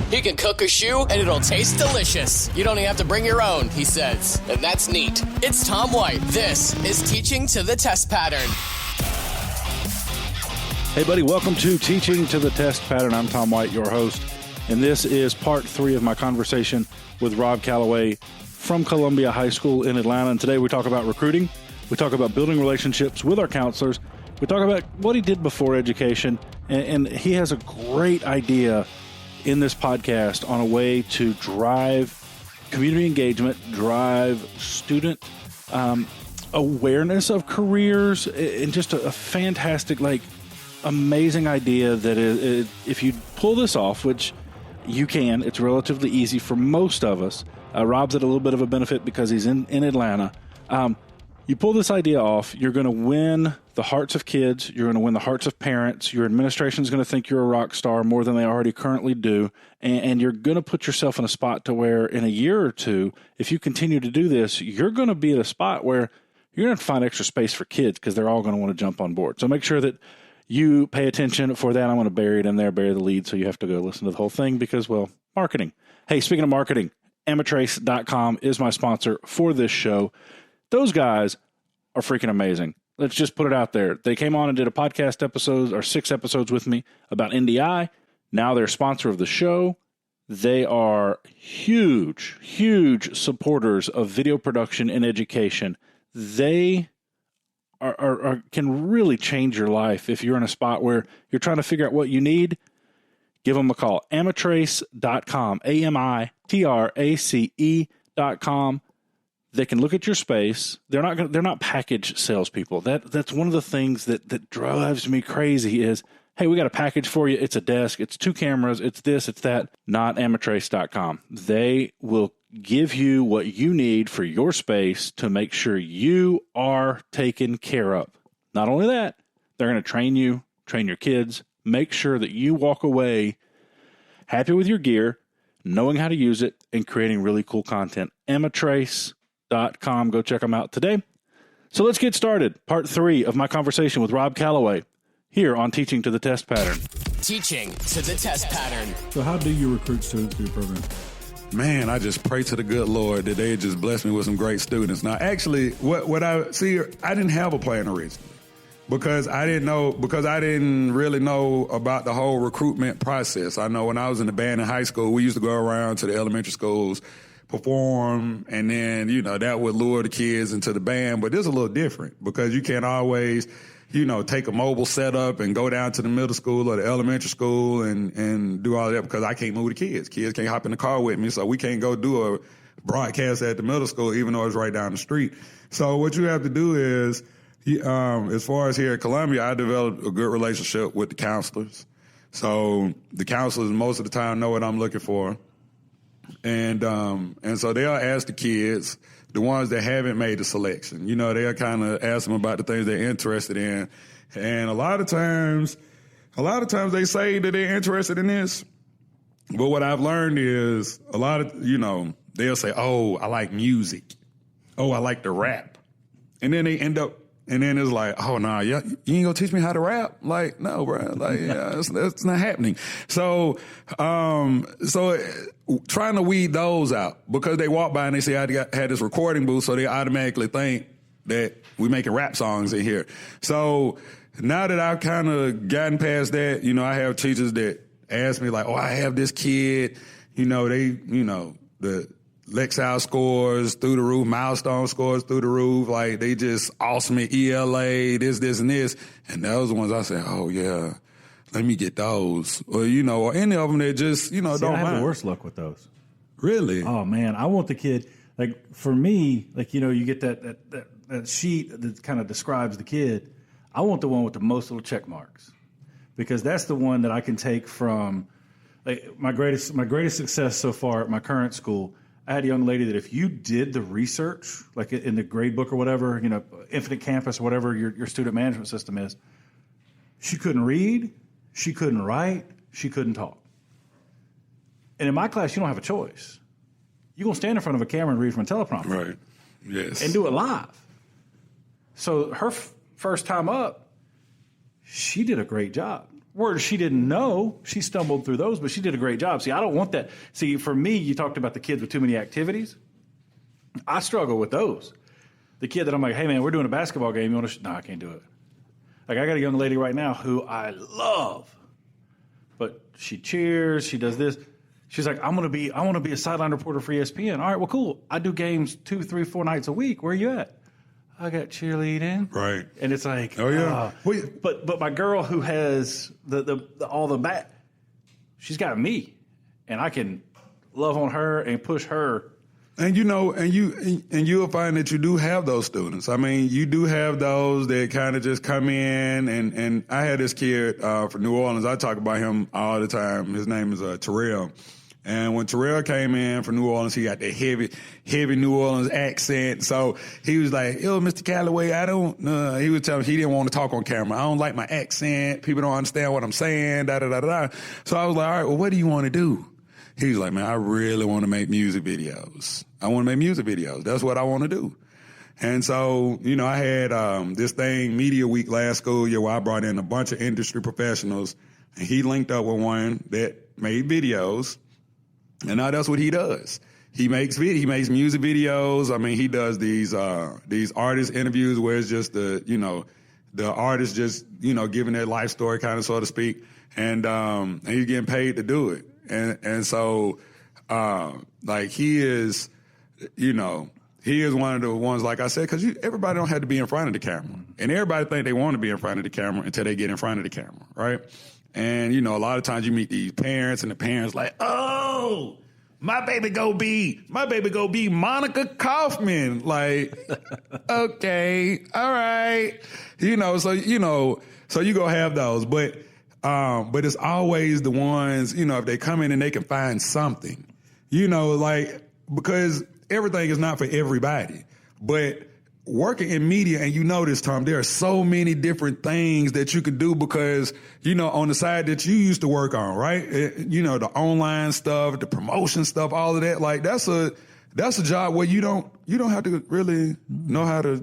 He can cook a shoe and it'll taste delicious. You don't even have to bring your own, he says. And that's neat. It's Tom White. This is Teaching to the Test Pattern. Hey, buddy, welcome to Teaching to the Test Pattern. I'm Tom White, your host, and this is part 3 of my conversation with Rob Calloway from Columbia High School in Atlanta. And today we talk about recruiting. We talk about building relationships with our counselors. We talk about what he did before education, and he has a great idea in this podcast on a way to drive community engagement, drive student awareness of careers, and just a fantastic, amazing idea that if you pull this off, which you can, it's relatively easy for most of us. Rob's at a little bit of a benefit because he's in Atlanta. You pull this idea off, you're going to win the hearts of kids. You're going to win the hearts of parents. Your administration is going to think you're a rock star more than they already currently do. And you're going to put yourself in a spot to where in a year or two, if you continue to do this, you're going to be at a spot where you're going to have to find extra space for kids because they're all going to want to jump on board. So make sure that you pay attention for that. I'm going to bury it in there, bury the lead. So you have to go listen to the whole thing because, well, marketing. Hey, speaking of marketing, Amatrace.com is my sponsor for this show. Those guys are freaking amazing. Let's just put it out there. They came on and did a podcast episode or 6 episodes with me about NDI. Now they're a sponsor of the show. They are huge, huge supporters of video production and education. They can really change your life if you're in a spot where you're trying to figure out what you need. Give them a call. Amatrace.com, AMITRACE.com. They can look at your space. They're not package salespeople. That's one of the things that drives me crazy is, hey, we got a package for you. It's a desk. It's 2 cameras. It's this. It's that. Not Amatrace.com. They will give you what you need for your space to make sure you are taken care of. Not only that, they're going to train you, train your kids, make sure that you walk away happy with your gear, knowing how to use it, and creating really cool content. Amatrace.com. Go check them out today. So let's get started. Part 3 of my conversation with Rob Calloway here on Teaching to the Test Pattern. Teaching to the Test Pattern. So how do you recruit students to your program? Man, I just pray to the good Lord that they just bless me with some great students. Now, actually, what I see, I didn't have a plan originally because I didn't really know about the whole recruitment process. I know when I was in the band in high school, we used to go around to the elementary schools, perform, and then, that would lure the kids into the band. But this is a little different because you can't always, take a mobile setup and go down to the middle school or the elementary school and do all that because I can't move the kids. Kids can't hop in the car with me, so we can't go do a broadcast at the middle school even though it's right down the street. So what you have to do is, as far as here at Columbia, I developed a good relationship with the counselors. So the counselors most of the time know what I'm looking for. And so they'll ask the kids, the ones that haven't made the selection, they'll kind of ask them about the things they're interested in. And a lot of times they say that they're interested in this. But what I've learned is a lot of, they'll say, oh, I like music. Oh, I like to rap. And then they end up, and then it's like, oh, no, you ain't gonna teach me how to rap? Like, no, bro. Like, yeah, that's not happening. So trying to weed those out because they walk by and they say I had this recording booth, so they automatically think that we're making rap songs in here. So now that I've kind of gotten past that, I have teachers that ask me like, oh, I have this kid, the Lexile scores through the roof, Milestone scores through the roof, like they just awesome at ELA, this, and this. And those are the ones I say, oh, yeah, let me get those. Or, or any of them that just, don't mind. I have the worst luck with those. Really? Oh, man, I want the kid, for me, you get that sheet that kind of describes the kid. I want the one with the most little check marks because that's the one that I can take from my greatest success so far at my current school. I had a young lady that if you did the research, like in the grade book or whatever, Infinite Campus or whatever your student management system is, she couldn't read, she couldn't write, she couldn't talk. And in my class, you don't have a choice. You're going to stand in front of a camera and read from a teleprompter. Right, yes. And do it live. So her first time up, she did a great job. Words she didn't know, she stumbled through those, but she did a great job. See, I don't want that. See, for me, you talked about the kids with too many activities. I struggle with those. The kid that I'm like, hey, man, we're doing a basketball game. You want to? No, I can't do it. Like, I got a young lady right now who I love, but she cheers, she does this. She's like, I want to be a sideline reporter for ESPN. All right, well, cool. I do games 2, 3, 4 nights a week. Where are you at? I got cheerleading. Right. And it's like, oh yeah. But my girl who has all the back, she's got me, and I can love on her and push her. And you'll find that you do have those students. I mean, you do have those that kind of just come in, and I had this kid from New Orleans. I talk about him all the time. His name is Terrell. And when Terrell came in from New Orleans, he got the heavy New Orleans accent. So he was like, yo, Mr. Calloway, he was telling me he didn't want to talk on camera. I don't like my accent. People don't understand what I'm saying, da-da-da-da-da. So I was like, all right, well, what do you want to do? He was like, man, I really want to make music videos. I want to make music videos. That's what I want to do. And so, I had this thing, Media Week last school year, where I brought in a bunch of industry professionals, and he linked up with one that made videos. And now that's what he does. He makes music videos. I mean, he does these artist interviews where it's just the artist just, giving their life story kind of, so to speak. And he's getting paid to do it. And so, he is, he is one of the ones, like I said, because everybody don't have to be in front of the camera. And everybody think they want to be in front of the camera until they get in front of the camera, right? And, a lot of times you meet these parents, and the parents like, oh, my baby go be Monica Kaufman. Like, okay, all right. So you go have those. But it's always the ones, if they come in and they can find something, because everything is not for everybody. But working in media, and this, Tom, there are so many different things that you can do because, on the side that you used to work on, right? The online stuff, the promotion stuff, all of that, like that's a job where you don't have to really know how to,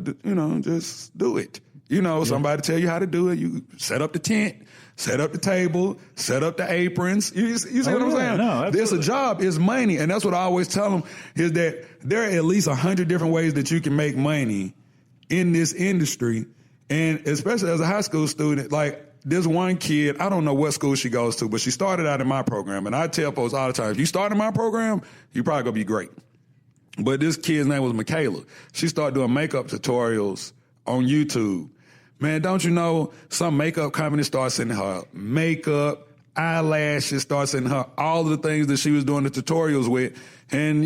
just do it. Somebody tell you how to do it. You set up the tent, set up the table, set up the aprons. You see what I'm saying? No, there's a job, it's money. And that's what I always tell them is that there are at least 100 different ways that you can make money in this industry. And especially as a high school student, like this one kid, I don't know what school she goes to, but she started out in my program. And I tell folks all the time, if you start in my program, you're probably going to be great. But this kid's name was Michaela. She started doing makeup tutorials on YouTube. Man, don't you know some makeup company starts sending her makeup, eyelashes, starts sending her all of the things that she was doing the tutorials with. And,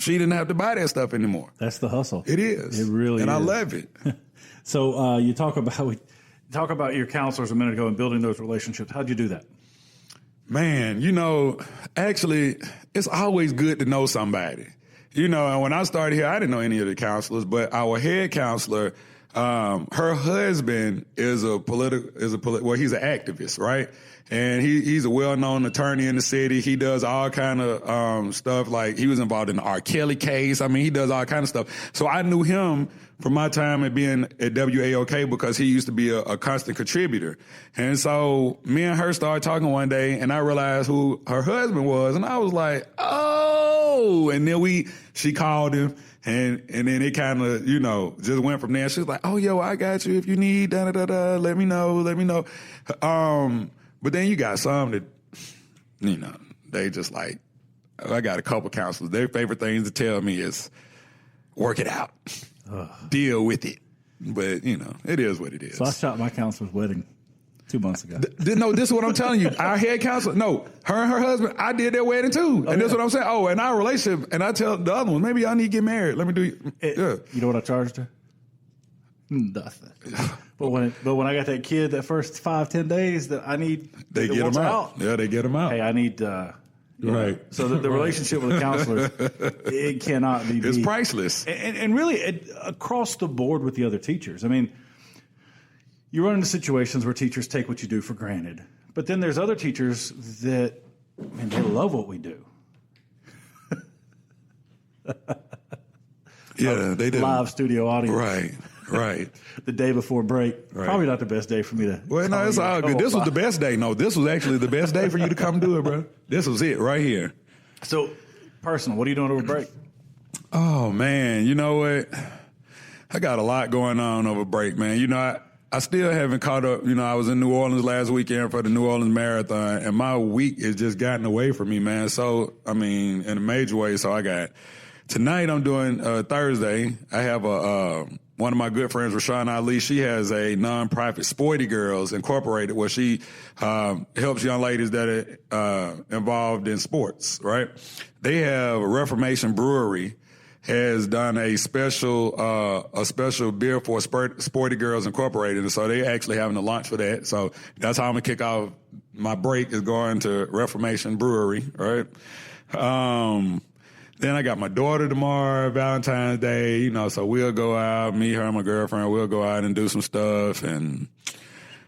she didn't have to buy that stuff anymore. That's the hustle. It is. It really and is. I love it. So you talk about your counselors a minute ago and building those relationships. How'd you do that? Man, actually, it's always good to know somebody. And when I started here, I didn't know any of the counselors, but our head counselor, her husband is he's an activist, right? And he's a well-known attorney in the city. He does all kind of stuff, like he was involved in the R. Kelly case. I mean, he does all kind of stuff. So I knew him from my time at being at WAOK because he used to be a constant contributor. And so me and her started talking one day, and I realized who her husband was, and I was like, oh! And then she called him. And then it kind of, just went from there. She was like, oh, yo, I got you. If you need, da-da-da-da, let me know. But then you got some that, they just like, I got a couple counselors. Their favorite things to tell me is work it out, deal with it. But, it is what it is. So I shot my counselor's wedding 2 months ago. No, this is what I'm telling you. Our head counselor, her and her husband, I did their wedding too. And this is what I'm saying. Oh, and our relationship, and I tell the other one, maybe y'all need to get married. Let me do it. Yeah. You know what I charged her? Nothing. But when I got that kid, that first 5-10 days that I need, they get them out. Yeah, they get them out. Hey, I need. Right. So the relationship with the counselors, it cannot be. It's priceless. And really, across the board with the other teachers. I mean, you run into situations where teachers take what you do for granted. But then there's other teachers that, man, they love what we do. Yeah, they do. Live studio audience. Right. Right. The day before break. Right. Probably not the best day for me to. Well, no, it's all good. This was the best day. No, this was actually the best day for you to come do it, bro. This was it right here. So, personal, what are you doing over break? Oh, man. You know what? I got a lot going on over break, man. You know, I still haven't caught up. You know, I was in New Orleans last weekend for the New Orleans Marathon, and my week has just gotten away from me, man. So, I mean, in a major way. So I got tonight I'm doing Thursday. I have one of my good friends, Rashawn Ali. She has a nonprofit, Sporty Girls Incorporated, where she helps young ladies that are involved in sports, right? They have a Reformation Brewery has done a special beer for Sporty Girls Incorporated, and so they're actually having a launch for that. So that's how I'm gonna kick off my break, is going to Reformation Brewery, right? Then I got my daughter tomorrow, Valentine's Day, you know, so we'll go out, me, her, and my girlfriend, we'll go out and do some stuff. And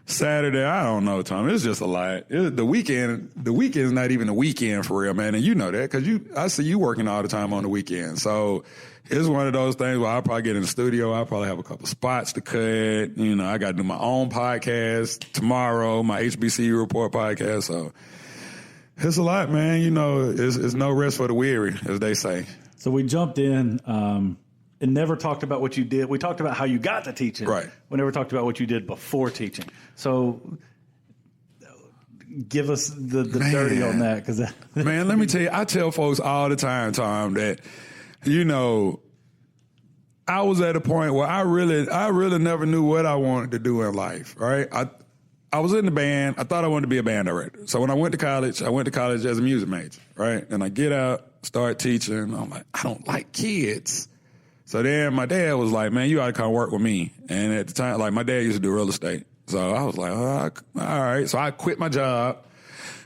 Saturday, I don't know, Tom. It's just a lot. The weekend is not even a weekend for real, man. And you know that because I see you working all the time on the weekend. So it's one of those things where I'll probably get in the studio. I'll probably have a couple spots to cut. You know, I got to do my own podcast tomorrow, my HBCU Report podcast. So it's a lot, man. You know, it's no rest for the weary, as they say. So we jumped in and never talked about what you did. We talked about how you got to teaching. Right. We never talked about what you did before teaching. So give us the dirty on that. Man, let me tell you, I tell folks all the time, Tom, that, you know, I was at a point where I really never knew what I wanted to do in life, right? I was in the band. I thought I wanted to be a band director. So when I went to college as a music major, right? And I get out, start teaching. I'm like, I don't like kids. So then my dad was like, man, you ought to come work with me. And at the time, like, my dad used to do real estate. So I was like, all right. So I quit my job,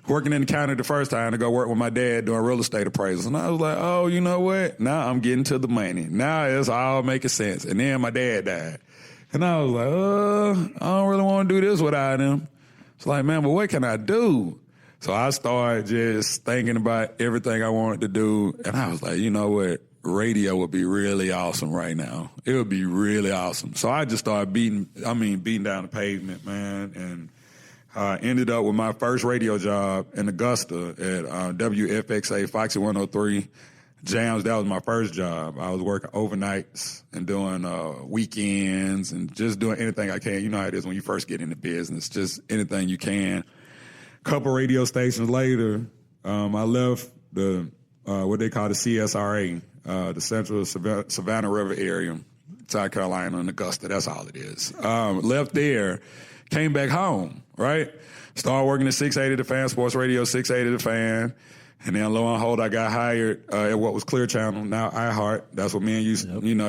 working in the county the first time, to go work with my dad doing real estate appraisals. And I was like, oh, you know what? Now I'm getting to the money. Now it's all making sense. And then my dad died. And I was like, I don't really want to do this without him. It's like, man, but what can I do? So I started just thinking about everything I wanted to do. And I was like, you know what? Radio would be really awesome right now. It would be really awesome. So I just started beating down the pavement, man, and ended up with my first radio job in Augusta at WFXA Foxy 103 Jams. That was my first job. I was working overnights and doing weekends and just doing anything I can. You know how it is when you first get into business, just anything you can. Couple radio stations later, I left the what they call the CSRA, the Central Savannah River area, South Carolina and Augusta. That's all it is. Left there, came back home, right? Started working at 680 The Fan, Sports Radio 680 The Fan. And then lo and behold, I got hired at what was Clear Channel, now iHeart. That's what me and you,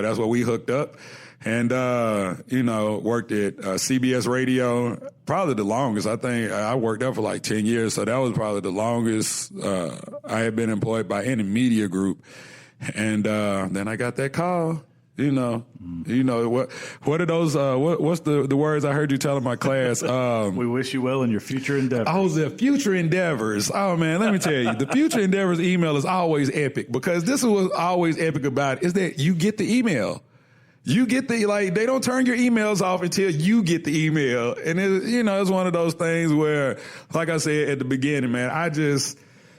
that's what we hooked up. And, worked at CBS Radio, probably the longest. I think I worked there for like 10 years. So that was probably the longest I had been employed by any media group. And then I got that call. What are those? What's the words I heard you tell in my class? We wish you well in your future endeavors. Oh, the future endeavors. Oh man, let me tell you, the future endeavors email is always epic, because this is what's always epic about it, is that you get the email. You get they don't turn your emails off until you get the email. And it's one of those things where, like I said at the beginning, man, I just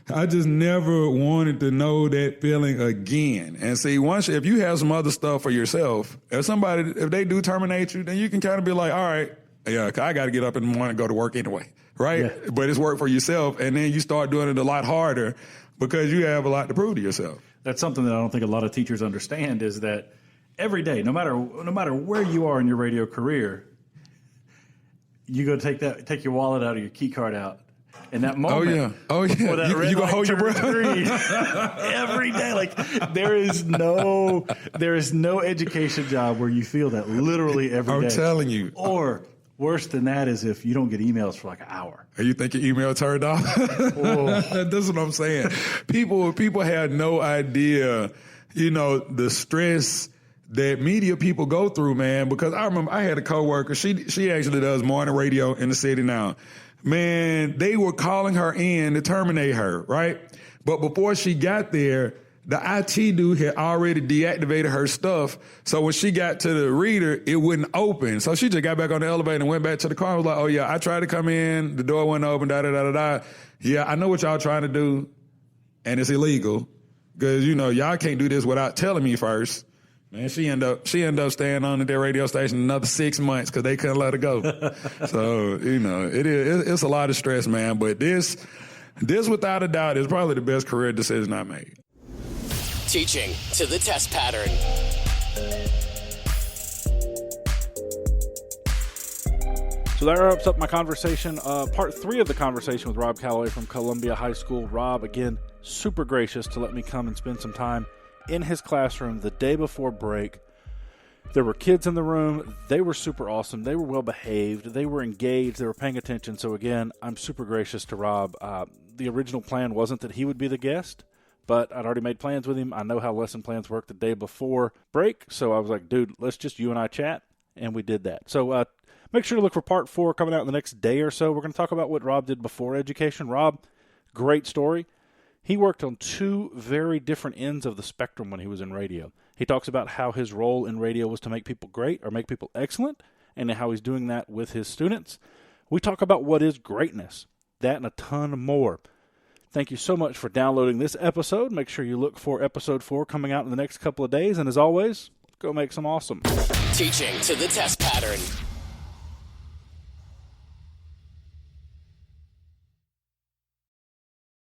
never wanted to know that feeling again. And see, if you have some other stuff for yourself, if they do terminate you, then you can kind of be like, all right, yeah, I got to get up in the morning and go to work anyway, right? Yeah. But it's work for yourself, and then you start doing it a lot harder because you have a lot to prove to yourself. That's something that I don't think a lot of teachers understand, is that every day, no matter where you are in your radio career, you go take your wallet out or your key card out. In that moment, oh yeah, you gonna hold your breath every day. Like there is no education job where you feel that literally every day. I'm telling you. Or worse than that is if you don't get emails for like an hour. Are you think your email turned off? That's what I'm saying. People had no idea, the stress that media people go through, man. Because I remember I had a coworker. She actually does morning radio in the city now. Man, they were calling her in to terminate her, right? But before she got there, the IT dude had already deactivated her stuff. So when she got to the reader, it wouldn't open. So she just got back on the elevator and went back to the car and was like, oh, yeah, I tried to come in. The door wouldn't open, da-da-da-da-da. Yeah, I know what y'all trying to do, and it's illegal. Because, y'all can't do this without telling me first. Man, she ended up staying on at their radio station another 6 months because they couldn't let her go. So, it's a lot of stress, man. But this, without a doubt, is probably the best career decision I made. Teaching to the test pattern. So that wraps up my conversation, part 3 of the conversation with Rob Calloway from Columbia High School. Rob, again, super gracious to let me come and spend some time in his classroom the day before break. There were kids in the room. They were super awesome. They were well behaved. They were engaged. They were paying attention. So again, I'm super gracious to Rob. The original plan wasn't that he would be the guest, but I'd already made plans with him. I know how lesson plans work the day before break. So I was like, dude, let's just you and I chat. And we did that. So make sure to look for part 4 coming out in the next day or so. We're going to talk about what Rob did before education. Rob, great story. He worked on 2 very different ends of the spectrum when he was in radio. He talks about how his role in radio was to make people great or make people excellent, and how he's doing that with his students. We talk about what is greatness, that and a ton more. Thank you so much for downloading this episode. Make sure you look for episode 4 coming out in the next couple of days. And as always, go make some awesome. Teaching to the test pattern.